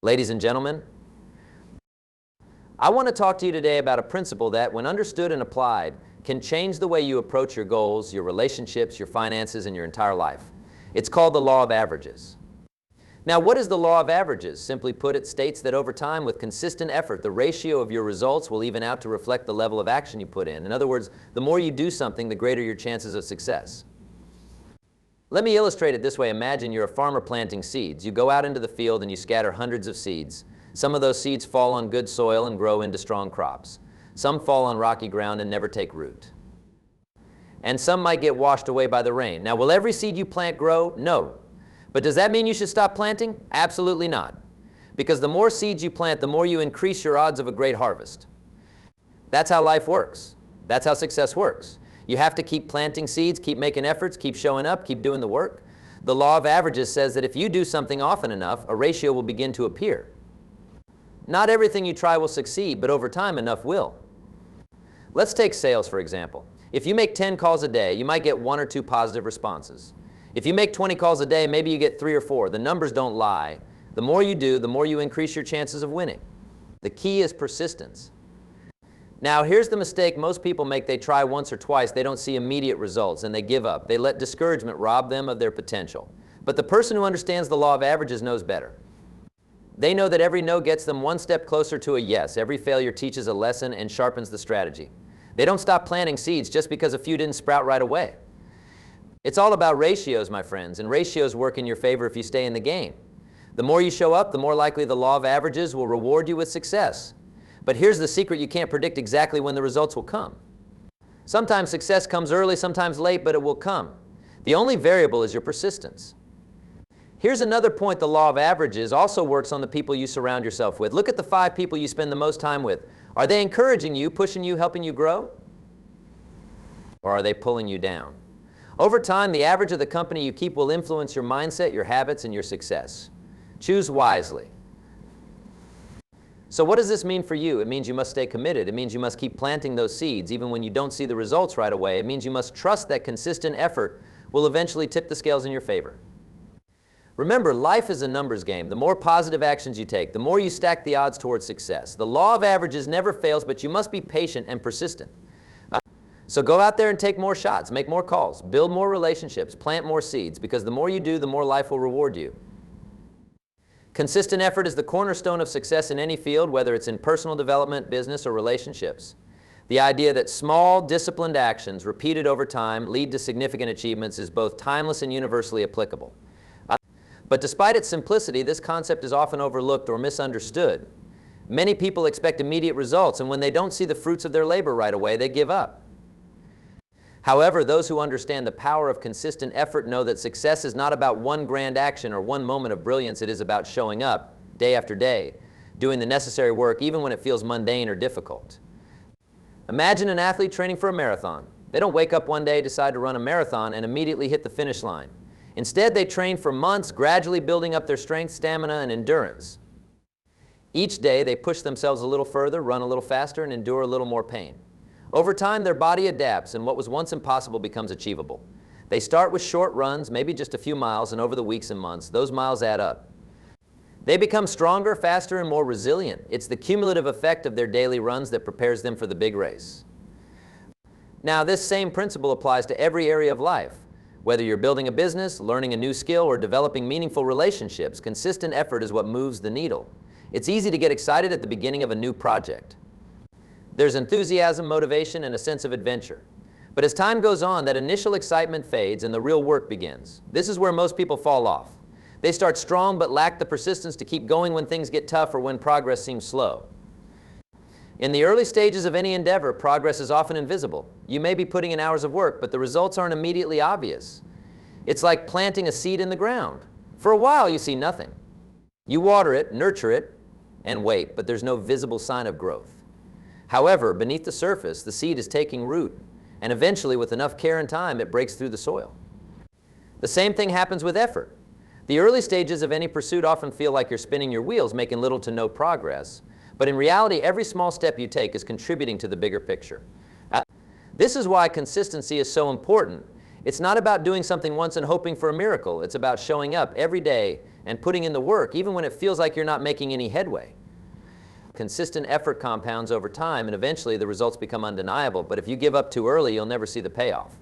Ladies and gentlemen, I want to talk to you today about a principle that, when understood and applied, can change the way you approach your goals, your relationships, your finances, and your entire life. It's called the law of averages. Now, what is the law of averages? Simply put, it states that over time, with consistent effort, the ratio of your results will even out to reflect the level of action you put in. In other words, the more you do something, the greater your chances of success. Let me illustrate it this way. Imagine you're a farmer planting seeds. You go out into the field and you scatter hundreds of seeds. Some of those seeds fall on good soil and grow into strong crops. Some fall on rocky ground and never take root. And some might get washed away by the rain. Now, will every seed you plant grow? No. But does that mean you should stop planting? Absolutely not. Because the more seeds you plant, the more you increase your odds of a great harvest. That's how life works. That's how success works. You have to keep planting seeds, keep making efforts, keep showing up, keep doing the work. The law of averages says that if you do something often enough, a ratio will begin to appear. Not everything you try will succeed, but over time enough will. Let's take sales, for example. If you make 10 calls a day, you might get 1 or 2 positive responses. If you make 20 calls a day, maybe you get 3 or 4. The numbers don't lie. The more you do, the more you increase your chances of winning. The key is persistence. Now, here's the mistake most people make. They try once or twice, they don't see immediate results, and they give up. They let discouragement rob them of their potential. But the person who understands the law of averages knows better. They know that every no gets them one step closer to a yes. Every failure teaches a lesson and sharpens the strategy. They don't stop planting seeds just because a few didn't sprout right away. It's all about ratios, my friends, and ratios work in your favor if you stay in the game. The more you show up, the more likely the law of averages will reward you with success. But here's the secret: you can't predict exactly when the results will come. Sometimes success comes early, sometimes late, but it will come. The only variable is your persistence. Here's another point: the law of averages also works on the people you surround yourself with. Look at the 5 people you spend the most time with. Are they encouraging you, pushing you, helping you grow? Or are they pulling you down? Over time, the average of the company you keep will influence your mindset, your habits, and your success. Choose wisely. So what does this mean for you? It means you must stay committed. It means you must keep planting those seeds even when you don't see the results right away. It means you must trust that consistent effort will eventually tip the scales in your favor. Remember, life is a numbers game. The more positive actions you take, the more you stack the odds towards success. The law of averages never fails, but you must be patient and persistent. So go out there and take more shots, make more calls, build more relationships, plant more seeds, because the more you do, the more life will reward you. Consistent effort is the cornerstone of success in any field, whether it's in personal development, business, or relationships. The idea that small, disciplined actions repeated over time lead to significant achievements is both timeless and universally applicable. But despite its simplicity, this concept is often overlooked or misunderstood. Many people expect immediate results, and when they don't see the fruits of their labor right away, they give up. However, those who understand the power of consistent effort know that success is not about one grand action or one moment of brilliance. It is about showing up day after day, doing the necessary work even when it feels mundane or difficult. Imagine an athlete training for a marathon. They don't wake up one day, decide to run a marathon, and immediately hit the finish line. Instead, they train for months, gradually building up their strength, stamina, and endurance. Each day, they push themselves a little further, run a little faster, and endure a little more pain. Over time, their body adapts, and what was once impossible becomes achievable. They start with short runs, maybe just a few miles, and over the weeks and months, those miles add up. They become stronger, faster, and more resilient. It's the cumulative effect of their daily runs that prepares them for the big race. Now, this same principle applies to every area of life. Whether you're building a business, learning a new skill, or developing meaningful relationships, consistent effort is what moves the needle. It's easy to get excited at the beginning of a new project. There's enthusiasm, motivation, and a sense of adventure. But as time goes on, that initial excitement fades and the real work begins. This is where most people fall off. They start strong but lack the persistence to keep going when things get tough or when progress seems slow. In the early stages of any endeavor, progress is often invisible. You may be putting in hours of work, but the results aren't immediately obvious. It's like planting a seed in the ground. For a while, you see nothing. You water it, nurture it, and wait, but there's no visible sign of growth. However, beneath the surface, the seed is taking root, and eventually, with enough care and time, it breaks through the soil. The same thing happens with effort. The early stages of any pursuit often feel like you're spinning your wheels, making little to no progress. But in reality, every small step you take is contributing to the bigger picture. This is why consistency is so important. It's not about doing something once and hoping for a miracle. It's about showing up every day and putting in the work even when it feels like you're not making any headway. Consistent effort compounds over time, and eventually the results become undeniable, but if you give up too early, you'll never see the payoff.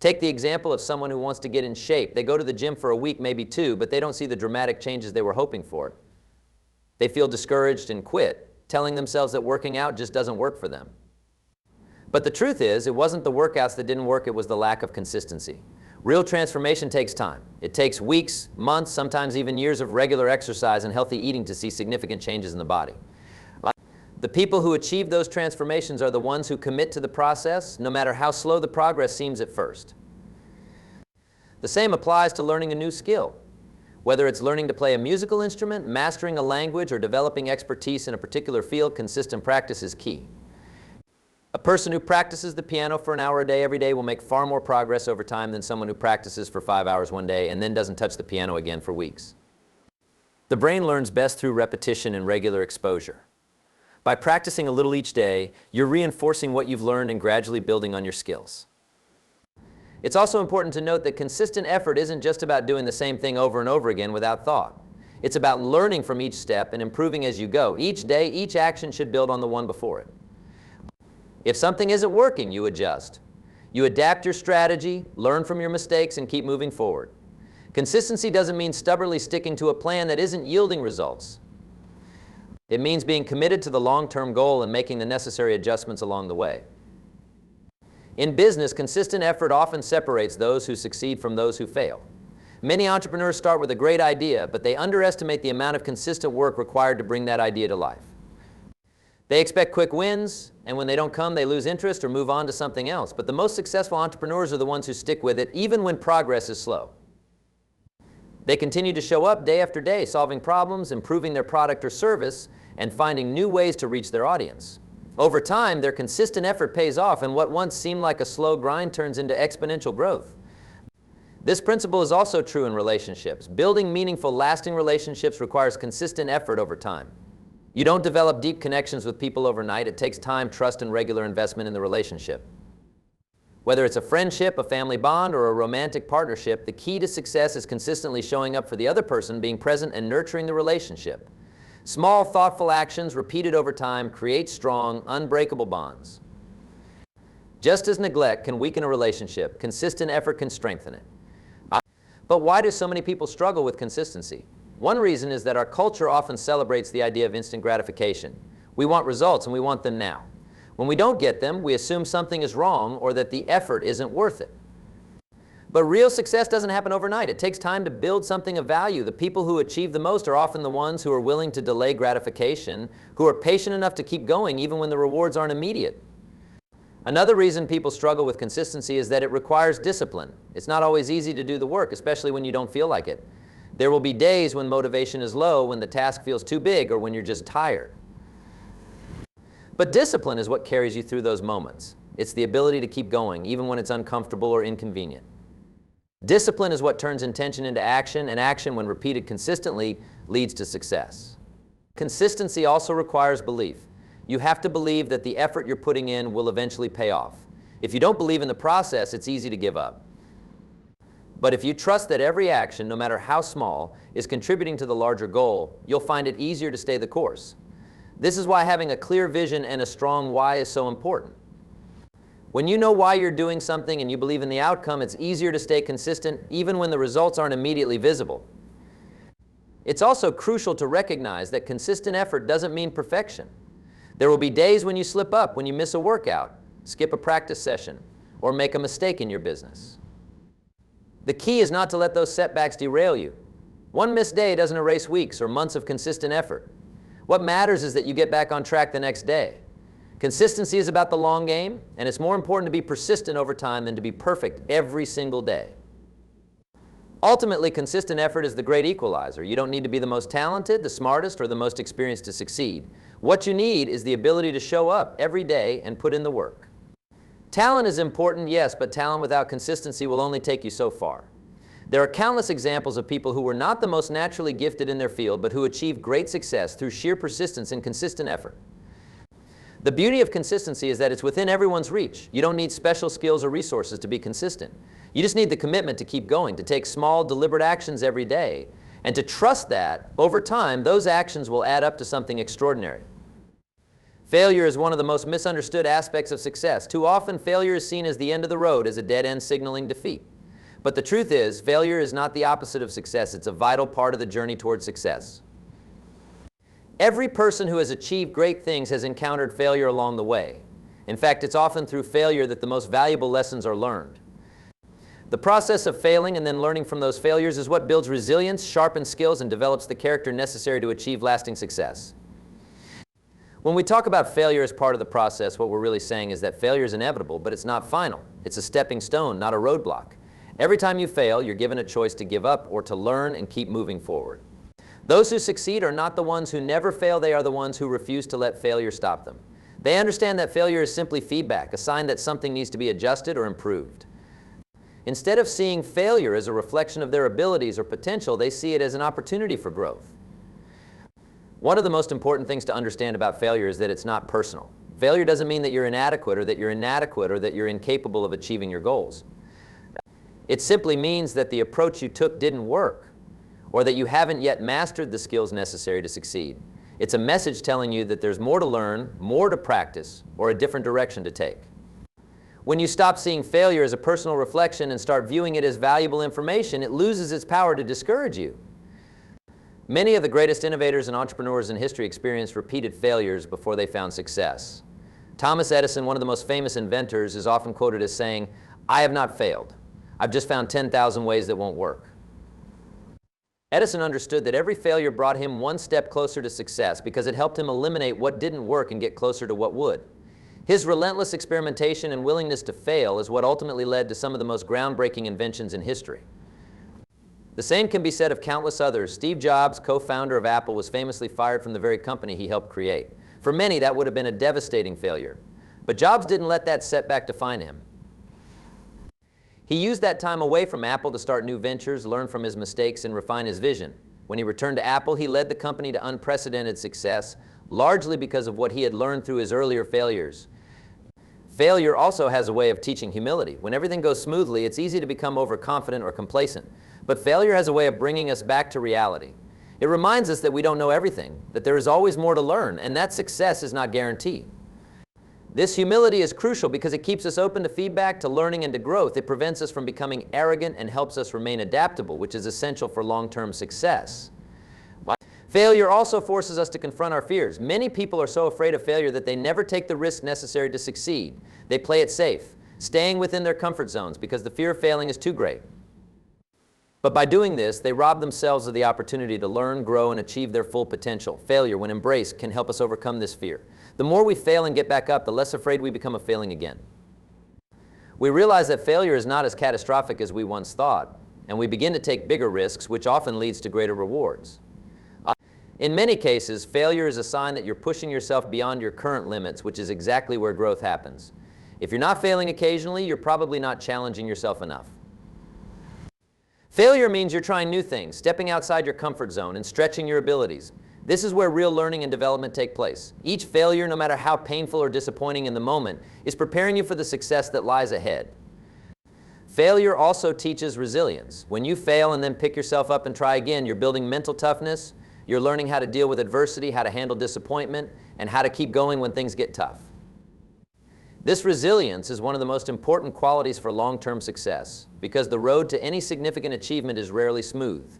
Take the example of someone who wants to get in shape. They go to the gym for a week, maybe two, but they don't see the dramatic changes they were hoping for. They feel discouraged and quit, telling themselves that working out just doesn't work for them. But the truth is, it wasn't the workouts that didn't work, it was the lack of consistency. Real transformation takes time. It takes weeks, months, sometimes even years of regular exercise and healthy eating to see significant changes in the body. The people who achieve those transformations are the ones who commit to the process, no matter how slow the progress seems at first. The same applies to learning a new skill. Whether it's learning to play a musical instrument, mastering a language, or developing expertise in a particular field, consistent practice is key. A person who practices the piano for an hour a day every day will make far more progress over time than someone who practices for 5 hours one day and then doesn't touch the piano again for weeks. The brain learns best through repetition and regular exposure. By practicing a little each day, you're reinforcing what you've learned and gradually building on your skills. It's also important to note that consistent effort isn't just about doing the same thing over and over again without thought. It's about learning from each step and improving as you go. Each day, each action should build on the one before it. If something isn't working, you adjust. You adapt your strategy, learn from your mistakes, and keep moving forward. Consistency doesn't mean stubbornly sticking to a plan that isn't yielding results. It means being committed to the long-term goal and making the necessary adjustments along the way. In business, consistent effort often separates those who succeed from those who fail. Many entrepreneurs start with a great idea, but they underestimate the amount of consistent work required to bring that idea to life. They expect quick wins, and when they don't come, they lose interest or move on to something else. But the most successful entrepreneurs are the ones who stick with it, even when progress is slow. They continue to show up day after day, solving problems, improving their product or service, and finding new ways to reach their audience. Over time, their consistent effort pays off, and what once seemed like a slow grind turns into exponential growth. This principle is also true in relationships. Building meaningful, lasting relationships requires consistent effort over time. You don't develop deep connections with people overnight. It takes time, trust, and regular investment in the relationship. Whether it's a friendship, a family bond, or a romantic partnership, the key to success is consistently showing up for the other person, being present, and nurturing the relationship. Small, thoughtful actions repeated over time create strong, unbreakable bonds. Just as neglect can weaken a relationship, consistent effort can strengthen it. But why do so many people struggle with consistency? One reason is that our culture often celebrates the idea of instant gratification. We want results, and we want them now. When we don't get them, we assume something is wrong or that the effort isn't worth it. But real success doesn't happen overnight. It takes time to build something of value. The people who achieve the most are often the ones who are willing to delay gratification, who are patient enough to keep going even when the rewards aren't immediate. Another reason people struggle with consistency is that it requires discipline. It's not always easy to do the work, especially when you don't feel like it. There will be days when motivation is low, when the task feels too big, or when you're just tired. But discipline is what carries you through those moments. It's the ability to keep going, even when it's uncomfortable or inconvenient. Discipline is what turns intention into action, and action, when repeated consistently, leads to success. Consistency also requires belief. You have to believe that the effort you're putting in will eventually pay off. If you don't believe in the process, it's easy to give up. But if you trust that every action, no matter how small, is contributing to the larger goal, you'll find it easier to stay the course. This is why having a clear vision and a strong why is so important. When you know why you're doing something and you believe in the outcome, it's easier to stay consistent even when the results aren't immediately visible. It's also crucial to recognize that consistent effort doesn't mean perfection. There will be days when you slip up, when you miss a workout, skip a practice session, or make a mistake in your business. The key is not to let those setbacks derail you. One missed day doesn't erase weeks or months of consistent effort. What matters is that you get back on track the next day. Consistency is about the long game, and it's more important to be persistent over time than to be perfect every single day. Ultimately, consistent effort is the great equalizer. You don't need to be the most talented, the smartest, or the most experienced to succeed. What you need is the ability to show up every day and put in the work. Talent is important, yes, but talent without consistency will only take you so far. There are countless examples of people who were not the most naturally gifted in their field, but who achieved great success through sheer persistence and consistent effort. The beauty of consistency is that it's within everyone's reach. You don't need special skills or resources to be consistent. You just need the commitment to keep going, to take small, deliberate actions every day, And to trust that, over time, those actions will add up to something extraordinary. Failure is one of the most misunderstood aspects of success. Too often, failure is seen as the end of the road, as a dead end signaling defeat. But the truth is, failure is not the opposite of success. It's a vital part of the journey towards success. Every person who has achieved great things has encountered failure along the way. In fact, it's often through failure that the most valuable lessons are learned. The process of failing and then learning from those failures is what builds resilience, sharpens skills, and develops the character necessary to achieve lasting success. When we talk about failure as part of the process, what we're really saying is that failure is inevitable, but it's not final. It's a stepping stone, not a roadblock. Every time you fail, you're given a choice to give up or to learn and keep moving forward. Those who succeed are not the ones who never fail, they are the ones who refuse to let failure stop them. They understand that failure is simply feedback, a sign that something needs to be adjusted or improved. Instead of seeing failure as a reflection of their abilities or potential, they see it as an opportunity for growth. One of the most important things to understand about failure is that it's not personal. Failure doesn't mean that you're inadequate or that you're incapable of achieving your goals. It simply means that the approach you took didn't work, or that you haven't yet mastered the skills necessary to succeed. It's a message telling you that there's more to learn, more to practice, or a different direction to take. When you stop seeing failure as a personal reflection and start viewing it as valuable information, it loses its power to discourage you. Many of the greatest innovators and entrepreneurs in history experienced repeated failures before they found success. Thomas Edison, one of the most famous inventors, is often quoted as saying, "I have not failed. I've just found 10,000 ways that won't work." Edison understood that every failure brought him one step closer to success because it helped him eliminate what didn't work and get closer to what would. His relentless experimentation and willingness to fail is what ultimately led to some of the most groundbreaking inventions in history. The same can be said of countless others. Steve Jobs, co-founder of Apple, was famously fired from the very company he helped create. For many, that would have been a devastating failure. But Jobs didn't let that setback define him. He used that time away from Apple to start new ventures, learn from his mistakes, and refine his vision. When he returned to Apple, he led the company to unprecedented success, largely because of what he had learned through his earlier failures. Failure also has a way of teaching humility. When everything goes smoothly, it's easy to become overconfident or complacent. But failure has a way of bringing us back to reality. It reminds us that we don't know everything, that there is always more to learn, and that success is not guaranteed. This humility is crucial because it keeps us open to feedback, to learning, and to growth. It prevents us from becoming arrogant and helps us remain adaptable, which is essential for long-term success. Failure also forces us to confront our fears. Many people are so afraid of failure that they never take the risk necessary to succeed. They play it safe, staying within their comfort zones because the fear of failing is too great. But by doing this, they rob themselves of the opportunity to learn, grow, and achieve their full potential. Failure, when embraced, can help us overcome this fear. The more we fail and get back up, the less afraid we become of failing again. We realize that failure is not as catastrophic as we once thought, and we begin to take bigger risks, which often leads to greater rewards. In many cases, failure is a sign that you're pushing yourself beyond your current limits, which is exactly where growth happens. If you're not failing occasionally, you're probably not challenging yourself enough. Failure means you're trying new things, stepping outside your comfort zone and stretching your abilities. This is where real learning and development take place. Each failure, no matter how painful or disappointing in the moment, is preparing you for the success that lies ahead. Failure also teaches resilience. When you fail and then pick yourself up and try again, you're building mental toughness, you're learning how to deal with adversity, how to handle disappointment, and how to keep going when things get tough. This resilience is one of the most important qualities for long-term success because the road to any significant achievement is rarely smooth.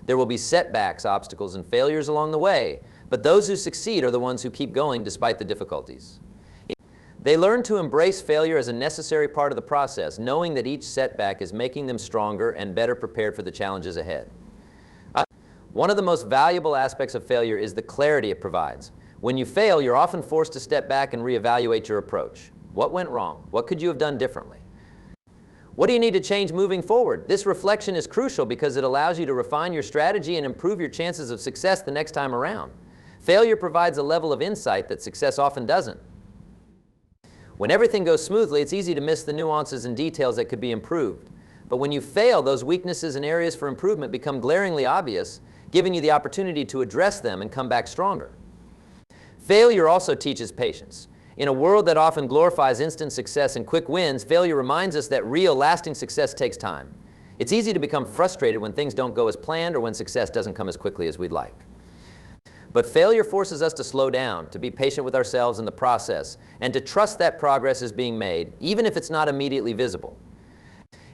There will be setbacks, obstacles, and failures along the way, but those who succeed are the ones who keep going despite the difficulties. They learn to embrace failure as a necessary part of the process, knowing that each setback is making them stronger and better prepared for the challenges ahead. One of the most valuable aspects of failure is the clarity it provides. When you fail, you're often forced to step back and reevaluate your approach. What went wrong? What could you have done differently? What do you need to change moving forward? This reflection is crucial because it allows you to refine your strategy and improve your chances of success the next time around. Failure provides a level of insight that success often doesn't. When everything goes smoothly, it's easy to miss the nuances and details that could be improved. But when you fail, those weaknesses and areas for improvement become glaringly obvious, giving you the opportunity to address them and come back stronger. Failure also teaches patience. In a world that often glorifies instant success and quick wins, failure reminds us that real, lasting success takes time. It's easy to become frustrated when things don't go as planned or when success doesn't come as quickly as we'd like. But failure forces us to slow down, to be patient with ourselves in the process, and to trust that progress is being made, even if it's not immediately visible.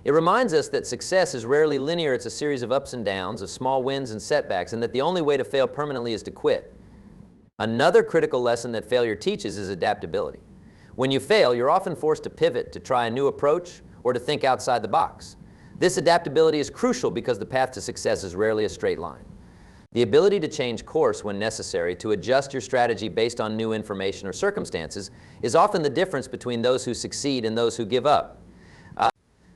It reminds us that success is rarely linear. It's a series of ups and downs, of small wins and setbacks, and that the only way to fail permanently is to quit. Another critical lesson that failure teaches is adaptability. When you fail, you're often forced to pivot, to try a new approach, or to think outside the box. This adaptability is crucial because the path to success is rarely a straight line. The ability to change course when necessary, to adjust your strategy based on new information or circumstances, is often the difference between those who succeed and those who give up.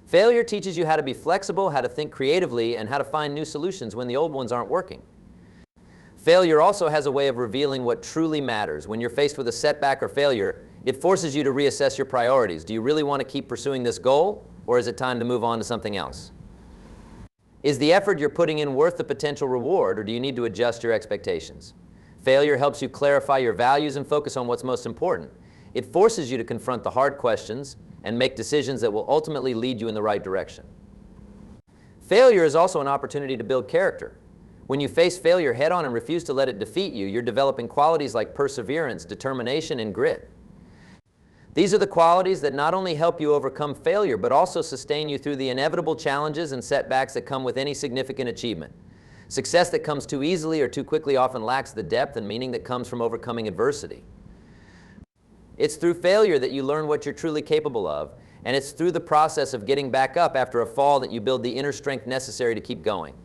Failure teaches you how to be flexible, how to think creatively, and how to find new solutions when the old ones aren't working. Failure also has a way of revealing what truly matters. When you're faced with a setback or failure, it forces you to reassess your priorities. Do you really want to keep pursuing this goal, or is it time to move on to something else? Is the effort you're putting in worth the potential reward, or do you need to adjust your expectations? Failure helps you clarify your values and focus on what's most important. It forces you to confront the hard questions and make decisions that will ultimately lead you in the right direction. Failure is also an opportunity to build character. When you face failure head-on and refuse to let it defeat you, you're developing qualities like perseverance, determination, and grit. These are the qualities that not only help you overcome failure, but also sustain you through the inevitable challenges and setbacks that come with any significant achievement. Success that comes too easily or too quickly often lacks the depth and meaning that comes from overcoming adversity. It's through failure that you learn what you're truly capable of, and it's through the process of getting back up after a fall that you build the inner strength necessary to keep going.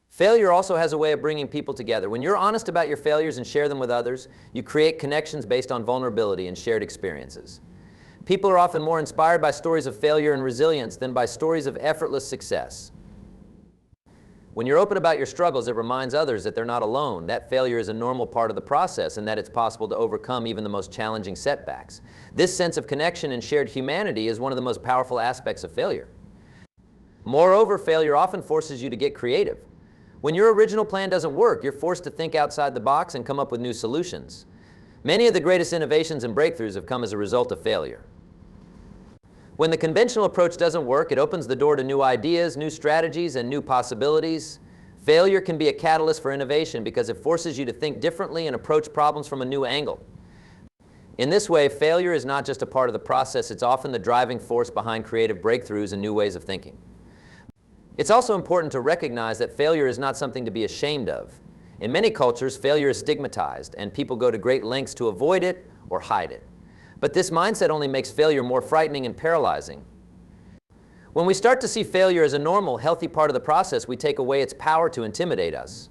Failure also has a way of bringing people together. When you're honest about your failures and share them with others, you create connections based on vulnerability and shared experiences. People are often more inspired by stories of failure and resilience than by stories of effortless success. When you're open about your struggles, it reminds others that they're not alone, that failure is a normal part of the process, and that it's possible to overcome even the most challenging setbacks. This sense of connection and shared humanity is one of the most powerful aspects of failure. Moreover, failure often forces you to get creative. When your original plan doesn't work, you're forced to think outside the box and come up with new solutions. Many of the greatest innovations and breakthroughs have come as a result of failure. When the conventional approach doesn't work, it opens the door to new ideas, new strategies, and new possibilities. Failure can be a catalyst for innovation because it forces you to think differently and approach problems from a new angle. In this way, failure is not just a part of the process, it's often the driving force behind creative breakthroughs and new ways of thinking. It's also important to recognize that failure is not something to be ashamed of. In many cultures, failure is stigmatized, and people go to great lengths to avoid it or hide it. But this mindset only makes failure more frightening and paralyzing. When we start to see failure as a normal, healthy part of the process, we take away its power to intimidate us.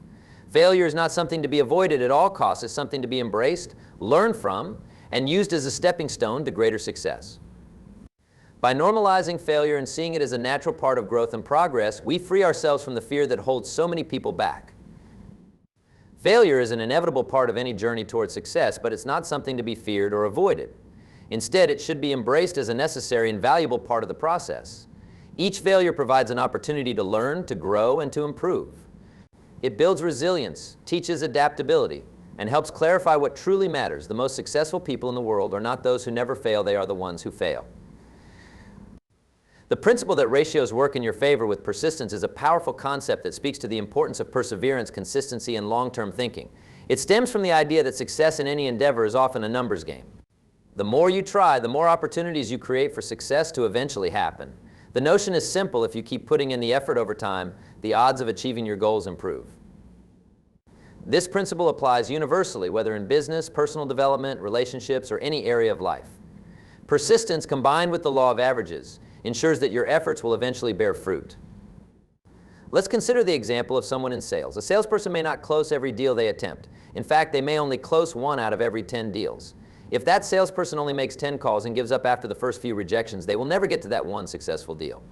Failure is not something to be avoided at all costs. It's something to be embraced, learned from, and used as a stepping stone to greater success. By normalizing failure and seeing it as a natural part of growth and progress, we free ourselves from the fear that holds so many people back. Failure is an inevitable part of any journey toward success, but it's not something to be feared or avoided. Instead, it should be embraced as a necessary and valuable part of the process. Each failure provides an opportunity to learn, to grow, and to improve. It builds resilience, teaches adaptability, and helps clarify what truly matters. The most successful people in the world are not those who never fail, they are the ones who fail. The principle that ratios work in your favor with persistence is a powerful concept that speaks to the importance of perseverance, consistency, and long-term thinking. It stems from the idea that success in any endeavor is often a numbers game. The more you try, the more opportunities you create for success to eventually happen. The notion is simple: if you keep putting in the effort over time, the odds of achieving your goals improve. This principle applies universally, whether in business, personal development, relationships, or any area of life. Persistence, combined with the law of averages, ensures that your efforts will eventually bear fruit. Let's consider the example of someone in sales. A salesperson may not close every deal they attempt. In fact, they may only close 1 out of every 10 deals. If that salesperson only makes 10 calls and gives up after the first few rejections, they will never get to that one successful deal.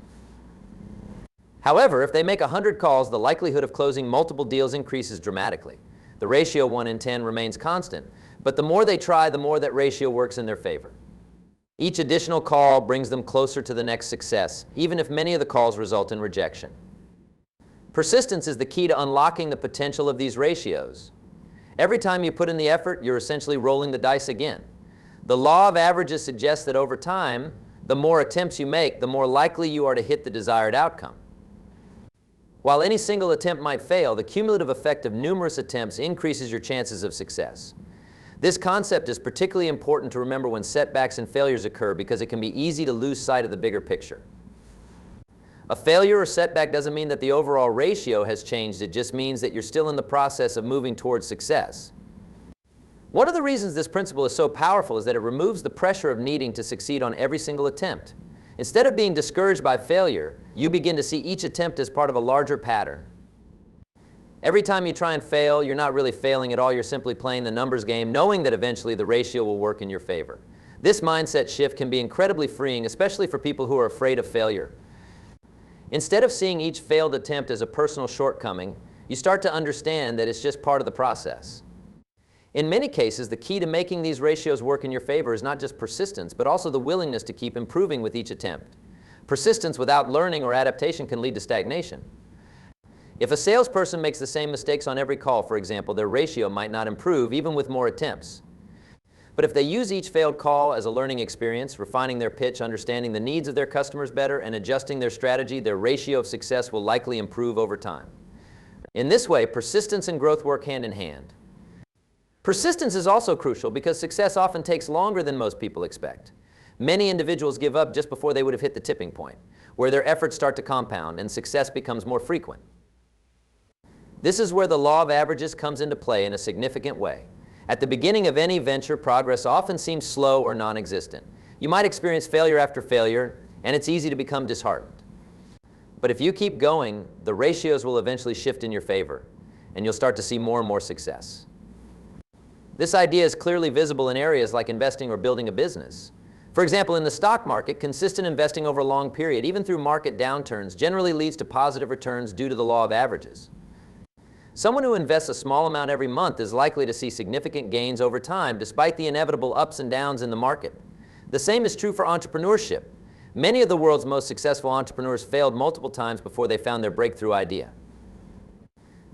However, if they make 100 calls, the likelihood of closing multiple deals increases dramatically. The ratio 1 in 10 remains constant, but the more they try, the more that ratio works in their favor. Each additional call brings them closer to the next success, even if many of the calls result in rejection. Persistence is the key to unlocking the potential of these ratios. Every time you put in the effort, you're essentially rolling the dice again. The law of averages suggests that over time, The more attempts you make, the more likely you are to hit the desired outcome. While any single attempt might fail, the cumulative effect of numerous attempts increases your chances of success. This concept is particularly important to remember when setbacks and failures occur because it can be easy to lose sight of the bigger picture. A failure or setback doesn't mean that the overall ratio has changed, it just means that you're still in the process of moving towards success. One of the reasons this principle is so powerful is that it removes the pressure of needing to succeed on every single attempt. Instead of being discouraged by failure, you begin to see each attempt as part of a larger pattern. Every time you try and fail, you're not really failing at all, you're simply playing the numbers game, knowing that eventually the ratio will work in your favor. This mindset shift can be incredibly freeing, especially for people who are afraid of failure. Instead of seeing each failed attempt as a personal shortcoming, you start to understand that it's just part of the process. In many cases, the key to making these ratios work in your favor is not just persistence, but also the willingness to keep improving with each attempt. Persistence without learning or adaptation can lead to stagnation. If a salesperson makes the same mistakes on every call, for example, their ratio might not improve even with more attempts. But if they use each failed call as a learning experience, refining their pitch, understanding the needs of their customers better, and adjusting their strategy, their ratio of success will likely improve over time. In this way, persistence and growth work hand in hand. Persistence is also crucial because success often takes longer than most people expect. Many individuals give up just before they would have hit the tipping point, where their efforts start to compound and success becomes more frequent. This is where the law of averages comes into play in a significant way. At the beginning of any venture, progress often seems slow or non-existent. You might experience failure after failure, and it's easy to become disheartened. But if you keep going, the ratios will eventually shift in your favor, and you'll start to see more and more success. This idea is clearly visible in areas like investing or building a business. For example, in the stock market, consistent investing over a long period, even through market downturns, generally leads to positive returns due to the law of averages. Someone who invests a small amount every month is likely to see significant gains over time, despite the inevitable ups and downs in the market. The same is true for entrepreneurship. Many of the world's most successful entrepreneurs failed multiple times before they found their breakthrough idea.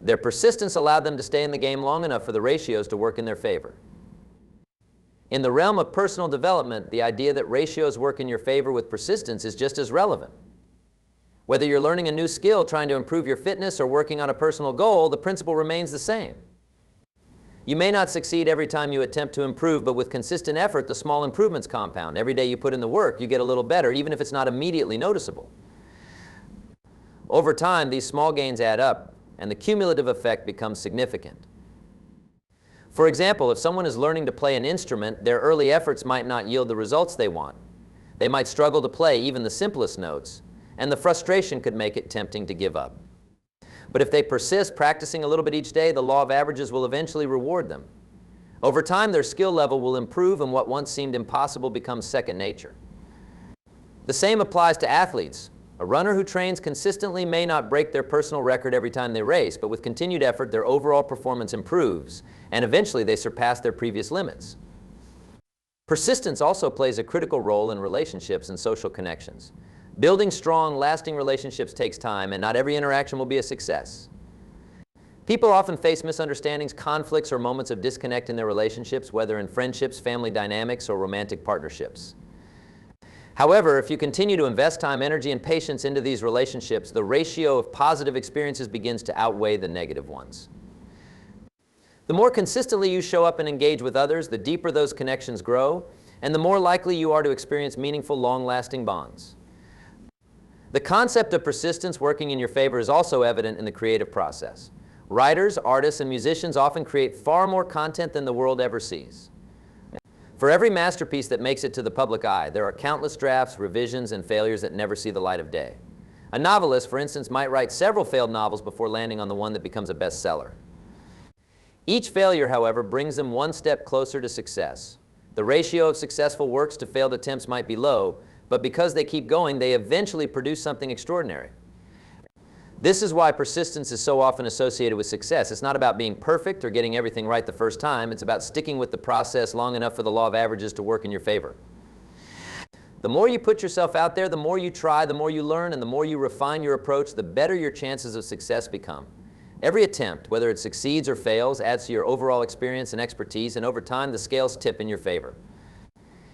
Their persistence allowed them to stay in the game long enough for the ratios to work in their favor. In the realm of personal development, the idea that ratios work in your favor with persistence is just as relevant. Whether you're learning a new skill, trying to improve your fitness, or working on a personal goal, the principle remains the same. You may not succeed every time you attempt to improve, but with consistent effort, the small improvements compound. Every day you put in the work, you get a little better, even if it's not immediately noticeable. Over time, these small gains add up, and the cumulative effect becomes significant. For example, if someone is learning to play an instrument, their early efforts might not yield the results they want. They might struggle to play even the simplest notes, and the frustration could make it tempting to give up. But if they persist, practicing a little bit each day, the law of averages will eventually reward them. Over time, their skill level will improve, and what once seemed impossible becomes second nature. The same applies to athletes. A runner who trains consistently may not break their personal record every time they race, but with continued effort, their overall performance improves, and eventually they surpass their previous limits. Persistence also plays a critical role in relationships and social connections. Building strong, lasting relationships takes time, and not every interaction will be a success. People often face misunderstandings, conflicts, or moments of disconnect in their relationships, whether in friendships, family dynamics, or romantic partnerships. However, if you continue to invest time, energy, and patience into these relationships, the ratio of positive experiences begins to outweigh the negative ones. The more consistently you show up and engage with others, the deeper those connections grow, and the more likely you are to experience meaningful, long-lasting bonds. The concept of persistence working in your favor is also evident in the creative process. Writers, artists, and musicians often create far more content than the world ever sees. For every masterpiece that makes it to the public eye, there are countless drafts, revisions, and failures that never see the light of day. A novelist, for instance, might write several failed novels before landing on the one that becomes a bestseller. Each failure, however, brings them one step closer to success. The ratio of successful works to failed attempts might be low, but because they keep going, they eventually produce something extraordinary. This is why persistence is so often associated with success. It's not about being perfect or getting everything right the first time. It's about sticking with the process long enough for the law of averages to work in your favor. The more you put yourself out there, the more you try, the more you learn, and the more you refine your approach, the better your chances of success become. Every attempt, whether it succeeds or fails, adds to your overall experience and expertise, and over time the scales tip in your favor.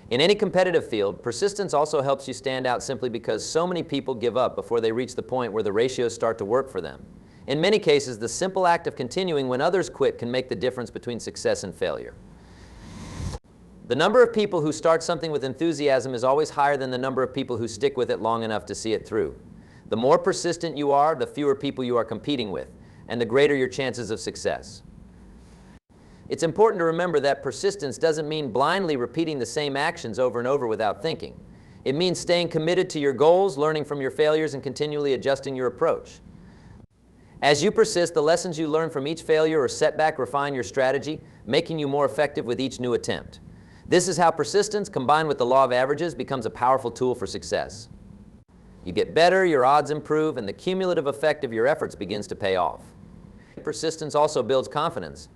In any competitive field, persistence also helps you stand out simply because so many people give up before they reach the point where the ratios start to work for them. In many cases, the simple act of continuing when others quit can make the difference between success and failure. The number of people who start something with enthusiasm is always higher than the number of people who stick with it long enough to see it through. The more persistent you are, the fewer people you are competing with, and the greater your chances of success. It's important to remember that persistence doesn't mean blindly repeating the same actions over and over without thinking. It means staying committed to your goals, learning from your failures, and continually adjusting your approach. As you persist, the lessons you learn from each failure or setback refine your strategy, making you more effective with each new attempt. This is how persistence, combined with the law of averages, becomes a powerful tool for success. You get better, your odds improve, and the cumulative effect of your efforts begins to pay off. Persistence also builds confidence.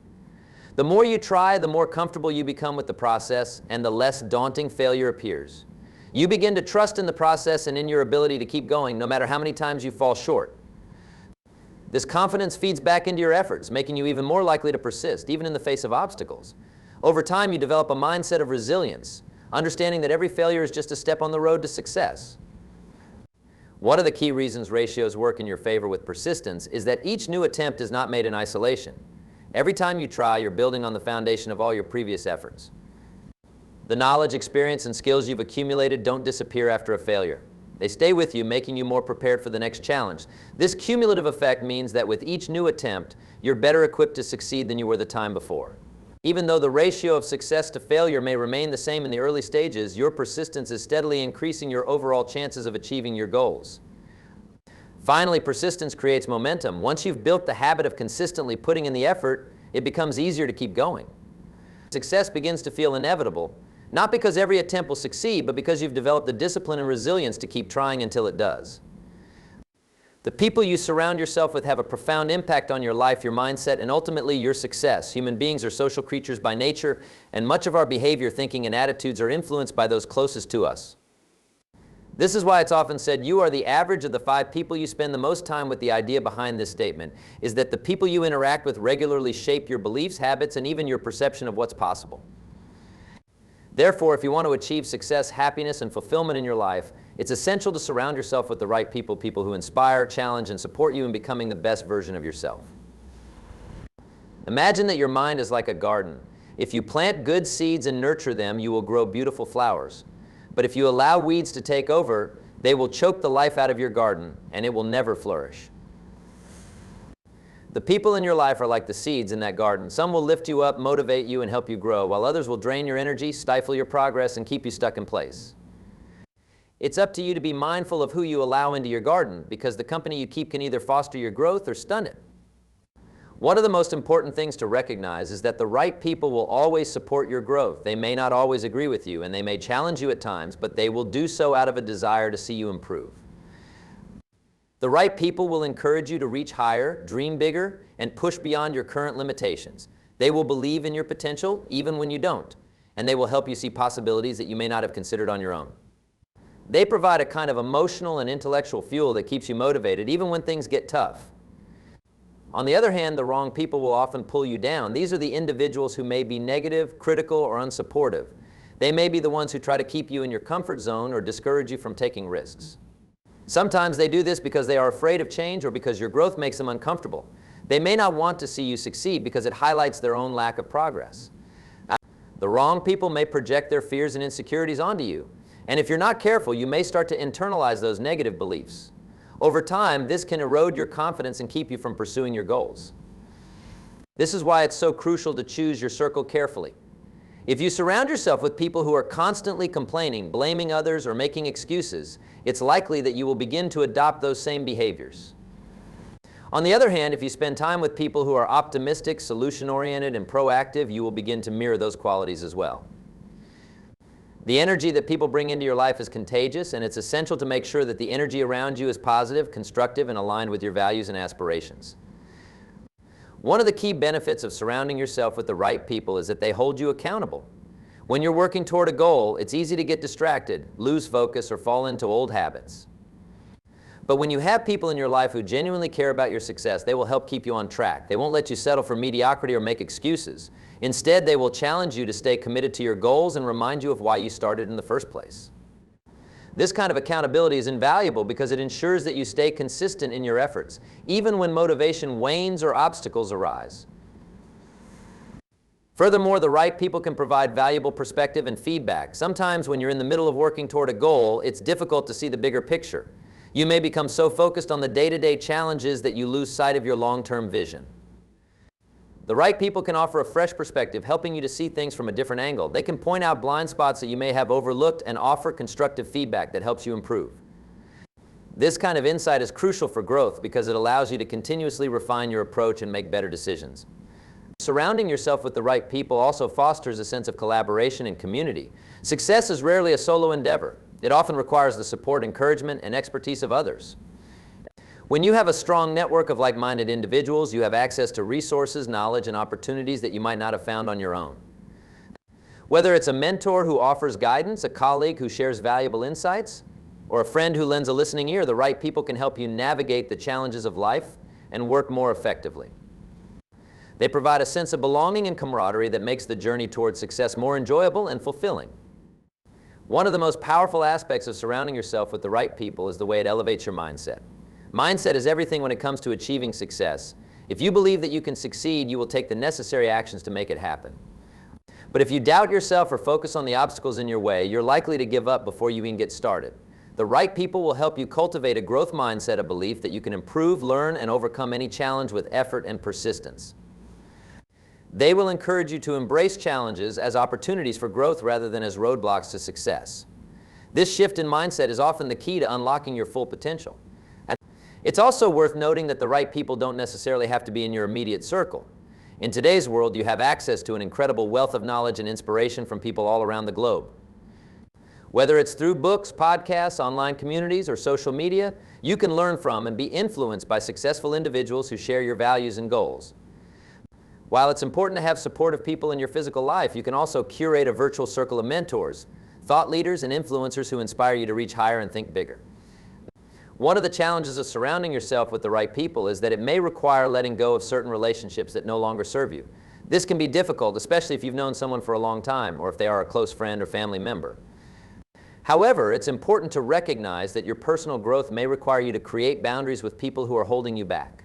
The more you try, the more comfortable you become with the process, and the less daunting failure appears. You begin to trust in the process and in your ability to keep going, no matter how many times you fall short. This confidence feeds back into your efforts, making you even more likely to persist, even in the face of obstacles. Over time, you develop a mindset of resilience, understanding that every failure is just a step on the road to success. One of the key reasons ratios work in your favor with persistence is that each new attempt is not made in isolation. Every time you try, you're building on the foundation of all your previous efforts. The knowledge, experience, and skills you've accumulated don't disappear after a failure. They stay with you, making you more prepared for the next challenge. This cumulative effect means that with each new attempt, you're better equipped to succeed than you were the time before. Even though the ratio of success to failure may remain the same in the early stages, your persistence is steadily increasing your overall chances of achieving your goals. Finally, persistence creates momentum. Once you've built the habit of consistently putting in the effort, it becomes easier to keep going. Success begins to feel inevitable, not because every attempt will succeed, but because you've developed the discipline and resilience to keep trying until it does. The people you surround yourself with have a profound impact on your life, your mindset, and ultimately your success. Human beings are social creatures by nature, and much of our behavior, thinking, and attitudes are influenced by those closest to us. This is why it's often said you are the average of the 5 people you spend the most time with. The idea behind this statement is that the people you interact with regularly shape your beliefs, habits, and even your perception of what's possible. Therefore, if you want to achieve success, happiness, and fulfillment in your life, it's essential to surround yourself with the right people, people who inspire, challenge, and support you in becoming the best version of yourself. Imagine that your mind is like a garden. If you plant good seeds and nurture them, you will grow beautiful flowers. But if you allow weeds to take over, they will choke the life out of your garden, and it will never flourish. The people in your life are like the seeds in that garden. Some will lift you up, motivate you, and help you grow, while others will drain your energy, stifle your progress, and keep you stuck in place. It's up to you to be mindful of who you allow into your garden, because the company you keep can either foster your growth or stun it. One of the most important things to recognize is that the right people will always support your growth. They may not always agree with you, and they may challenge you at times, but they will do so out of a desire to see you improve. The right people will encourage you to reach higher, dream bigger, and push beyond your current limitations. They will believe in your potential even when you don't, and they will help you see possibilities that you may not have considered on your own. They provide a kind of emotional and intellectual fuel that keeps you motivated even when things get tough. On the other hand, the wrong people will often pull you down. These are the individuals who may be negative, critical, or unsupportive. They may be the ones who try to keep you in your comfort zone or discourage you from taking risks. Sometimes they do this because they are afraid of change or because your growth makes them uncomfortable. They may not want to see you succeed because it highlights their own lack of progress. The wrong people may project their fears and insecurities onto you. And if you're not careful, you may start to internalize those negative beliefs. Over time, this can erode your confidence and keep you from pursuing your goals. This is why it's so crucial to choose your circle carefully. If you surround yourself with people who are constantly complaining, blaming others, or making excuses, it's likely that you will begin to adopt those same behaviors. On the other hand, if you spend time with people who are optimistic, solution-oriented, and proactive, you will begin to mirror those qualities as well. The energy that people bring into your life is contagious, and it's essential to make sure that the energy around you is positive, constructive, and aligned with your values and aspirations. One of the key benefits of surrounding yourself with the right people is that they hold you accountable. When you're working toward a goal, it's easy to get distracted, lose focus, or fall into old habits. But when you have people in your life who genuinely care about your success, they will help keep you on track. They won't let you settle for mediocrity or make excuses. Instead, they will challenge you to stay committed to your goals and remind you of why you started in the first place. This kind of accountability is invaluable because it ensures that you stay consistent in your efforts, even when motivation wanes or obstacles arise. Furthermore, the right people can provide valuable perspective and feedback. Sometimes when you're in the middle of working toward a goal, it's difficult to see the bigger picture. You may become so focused on the day-to-day challenges that you lose sight of your long-term vision. The right people can offer a fresh perspective, helping you to see things from a different angle. They can point out blind spots that you may have overlooked and offer constructive feedback that helps you improve. This kind of insight is crucial for growth because it allows you to continuously refine your approach and make better decisions. Surrounding yourself with the right people also fosters a sense of collaboration and community. Success is rarely a solo endeavor. It often requires the support, encouragement, and expertise of others. When you have a strong network of like-minded individuals, you have access to resources, knowledge, and opportunities that you might not have found on your own. Whether it's a mentor who offers guidance, a colleague who shares valuable insights, or a friend who lends a listening ear, the right people can help you navigate the challenges of life and work more effectively. They provide a sense of belonging and camaraderie that makes the journey towards success more enjoyable and fulfilling. One of the most powerful aspects of surrounding yourself with the right people is the way it elevates your mindset. Mindset is everything when it comes to achieving success. If you believe that you can succeed, you will take the necessary actions to make it happen. But if you doubt yourself or focus on the obstacles in your way, you're likely to give up before you even get started. The right people will help you cultivate a growth mindset of belief that you can improve, learn, and overcome any challenge with effort and persistence. They will encourage you to embrace challenges as opportunities for growth rather than as roadblocks to success. This shift in mindset is often the key to unlocking your full potential. And it's also worth noting that the right people don't necessarily have to be in your immediate circle. In today's world, you have access to an incredible wealth of knowledge and inspiration from people all around the globe. Whether it's through books, podcasts, online communities, or social media, you can learn from and be influenced by successful individuals who share your values and goals. While it's important to have supportive people in your physical life, you can also curate a virtual circle of mentors, thought leaders, and influencers who inspire you to reach higher and think bigger. One of the challenges of surrounding yourself with the right people is that it may require letting go of certain relationships that no longer serve you. This can be difficult, especially if you've known someone for a long time or if they are a close friend or family member. However, it's important to recognize that your personal growth may require you to create boundaries with people who are holding you back.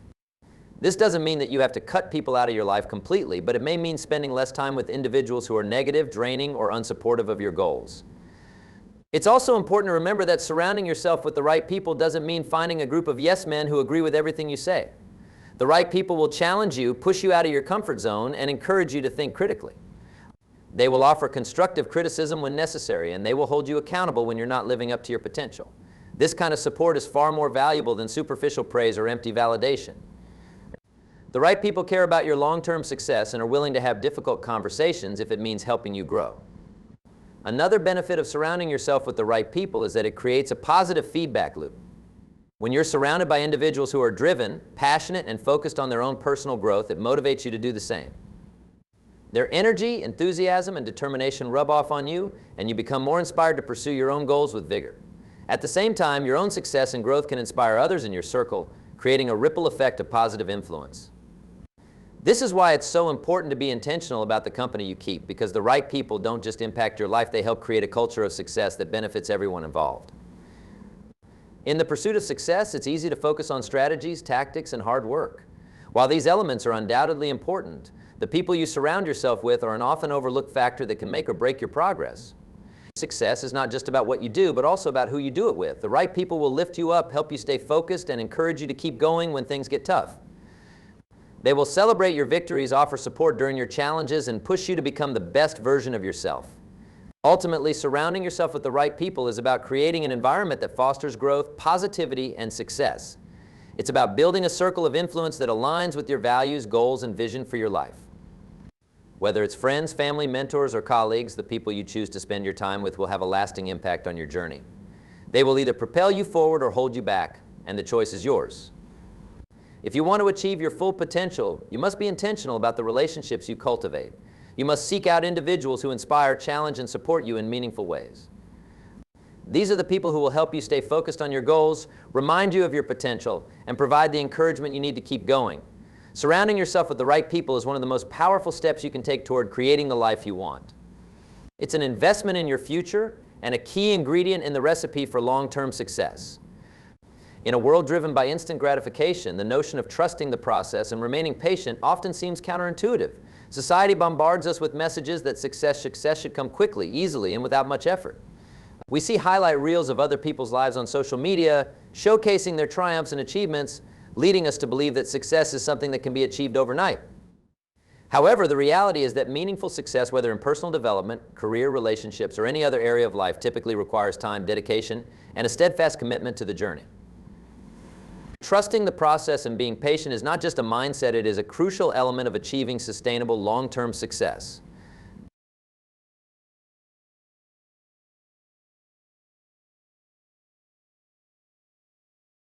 This doesn't mean that you have to cut people out of your life completely, but it may mean spending less time with individuals who are negative, draining, or unsupportive of your goals. It's also important to remember that surrounding yourself with the right people doesn't mean finding a group of yes men who agree with everything you say. The right people will challenge you, push you out of your comfort zone, and encourage you to think critically. They will offer constructive criticism when necessary, and they will hold you accountable when you're not living up to your potential. This kind of support is far more valuable than superficial praise or empty validation. The right people care about your long-term success and are willing to have difficult conversations if it means helping you grow. Another benefit of surrounding yourself with the right people is that it creates a positive feedback loop. When you're surrounded by individuals who are driven, passionate, and focused on their own personal growth, it motivates you to do the same. Their energy, enthusiasm, and determination rub off on you, and you become more inspired to pursue your own goals with vigor. At the same time, your own success and growth can inspire others in your circle, creating a ripple effect of positive influence. This is why it's so important to be intentional about the company you keep, because the right people don't just impact your life, they help create a culture of success that benefits everyone involved. In the pursuit of success, it's easy to focus on strategies, tactics, and hard work. While these elements are undoubtedly important, the people you surround yourself with are an often overlooked factor that can make or break your progress. Success is not just about what you do, but also about who you do it with. The right people will lift you up, help you stay focused, and encourage you to keep going when things get tough. They will celebrate your victories, offer support during your challenges, and push you to become the best version of yourself. Ultimately, surrounding yourself with the right people is about creating an environment that fosters growth, positivity, and success. It's about building a circle of influence that aligns with your values, goals, and vision for your life. Whether it's friends, family, mentors, or colleagues, the people you choose to spend your time with will have a lasting impact on your journey. They will either propel you forward or hold you back, and the choice is yours. If you want to achieve your full potential, you must be intentional about the relationships you cultivate. You must seek out individuals who inspire, challenge, and support you in meaningful ways. These are the people who will help you stay focused on your goals, remind you of your potential, and provide the encouragement you need to keep going. Surrounding yourself with the right people is one of the most powerful steps you can take toward creating the life you want. It's an investment in your future and a key ingredient in the recipe for long-term success. In a world driven by instant gratification, the notion of trusting the process and remaining patient often seems counterintuitive. Society bombards us with messages that success should come quickly, easily, and without much effort. We see highlight reels of other people's lives on social media, showcasing their triumphs and achievements, leading us to believe that success is something that can be achieved overnight. However, the reality is that meaningful success, whether in personal development, career, relationships, or any other area of life, typically requires time, dedication, and a steadfast commitment to the journey. Trusting the process and being patient is not just a mindset, it is a crucial element of achieving sustainable long-term success.